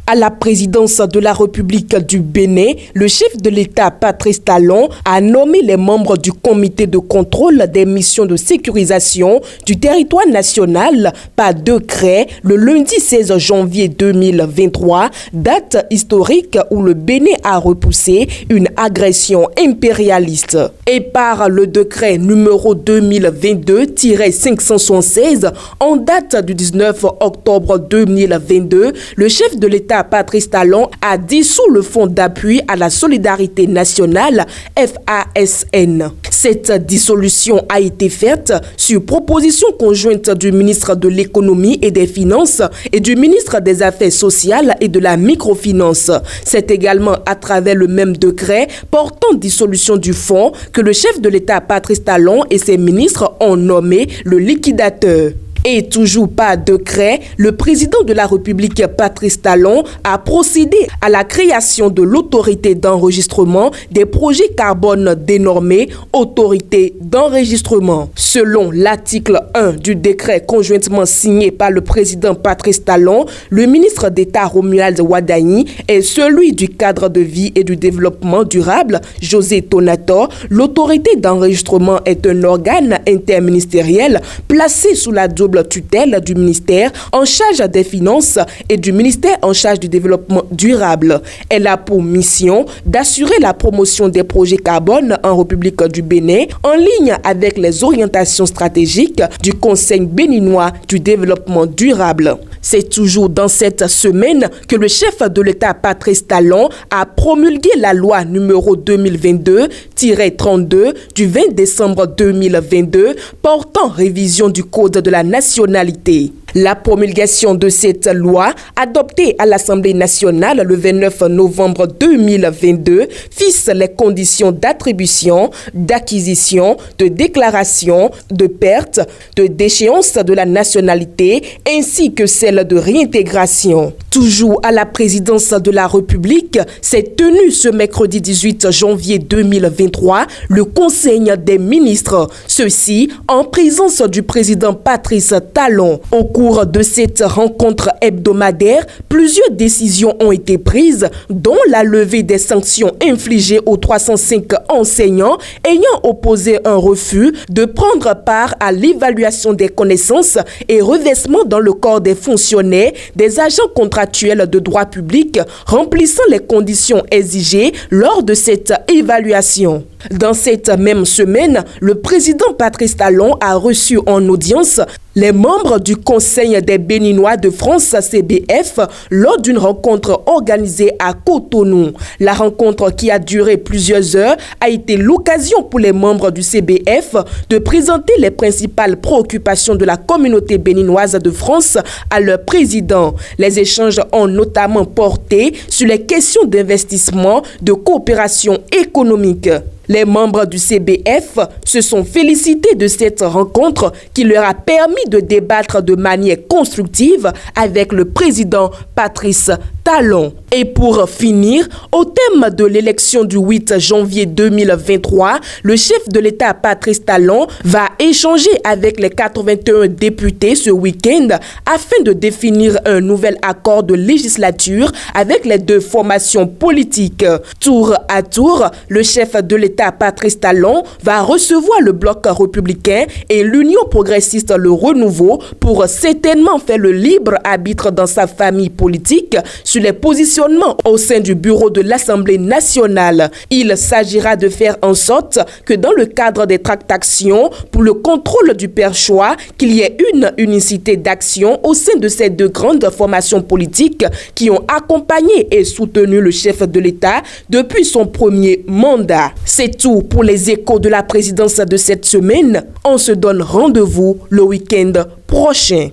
À la présidence de la République du Bénin, le chef de l'État, Patrice Talon, a nommé les membres du comité de contrôle des missions de sécurisation du territoire national par décret le lundi 16 janvier 2023, date historique où le Bénin a repoussé une agression impérialiste. Et par le décret numéro 2022-576, en date du 19 octobre 2022, le chef de l'État, Patrice Talon, a dissous le Fonds d'appui à la solidarité nationale, FASN. Cette dissolution a été faite sur proposition conjointe du ministre de l'Économie et des Finances et du ministre des Affaires sociales et de la microfinance. C'est également à travers le même décret portant dissolution du fonds que le chef de l'État, Patrice Talon, et ses ministres ont nommé le liquidateur. Et toujours par décret, le président de la République, Patrice Talon, a procédé à la création de l'autorité d'enregistrement des projets carbone dénommée autorité d'enregistrement. Selon l'article 1 du décret conjointement signé par le président Patrice Talon, le ministre d'État Romuald Wadani et celui du cadre de vie et du développement durable, José Tonator, l'autorité d'enregistrement est un organe interministériel placé sous la double tutelle du ministère en charge des Finances et du ministère en charge du développement durable. Elle a pour mission d'assurer la promotion des projets carbone en République du Bénin en ligne avec les orientations stratégiques du Conseil béninois du développement durable. C'est toujours dans cette semaine que le chef de l'État, Patrice Talon, a promulgué la loi numéro 2022-32 du 20 décembre 2022 portant révision du Code de la nationalité. La promulgation de cette loi, adoptée à l'Assemblée nationale le 29 novembre 2022, fixe les conditions d'attribution, d'acquisition, de déclaration, de perte, de déchéance de la nationalité, ainsi que celle de réintégration. Toujours à la présidence de la République, s'est tenu ce mercredi 18 janvier 2023 le Conseil des ministres, ceci en présence du président Patrice Talon. Au cours de cette rencontre hebdomadaire, plusieurs décisions ont été prises, dont la levée des sanctions infligées aux 305 enseignants ayant opposé un refus de prendre part à l'évaluation des connaissances et revêtement dans le corps des fonctionnaires, des agents contractuels de droit public remplissant les conditions exigées lors de cette évaluation. Dans cette même semaine, le président Patrice Talon a reçu en audience les membres du Conseil des Béninois de France, CBF, lors d'une rencontre organisée à Cotonou. La rencontre, qui a duré plusieurs heures, a été l'occasion pour les membres du CBF de présenter les principales préoccupations de la communauté béninoise de France à leur président. Les échanges ont notamment porté sur les questions d'investissement, de coopération économique. Les membres du CBF se sont félicités de cette rencontre qui leur a permis de débattre de manière constructive avec le président Patrice Talon. Et pour finir, au thème de l'élection du 8 janvier 2023, le chef de l'État Patrice Talon va échanger avec les 81 députés ce week-end afin de définir un nouvel accord de législature avec les deux formations politiques. Tour à tour, le chef de l'État Patrice Talon va recevoir le Bloc républicain et l'Union progressiste Le Renouveau pour certainement faire le libre arbitre dans sa famille politique sur les positionnements au sein du bureau de l'Assemblée nationale. Il s'agira de faire en sorte que dans le cadre des tractations pour le contrôle du perchoir, qu'il y ait une unicité d'action au sein de ces deux grandes formations politiques qui ont accompagné et soutenu le chef de l'État depuis son premier mandat. C'est tout pour les échos de la présidence de cette semaine. On se donne rendez-vous le week-end prochain.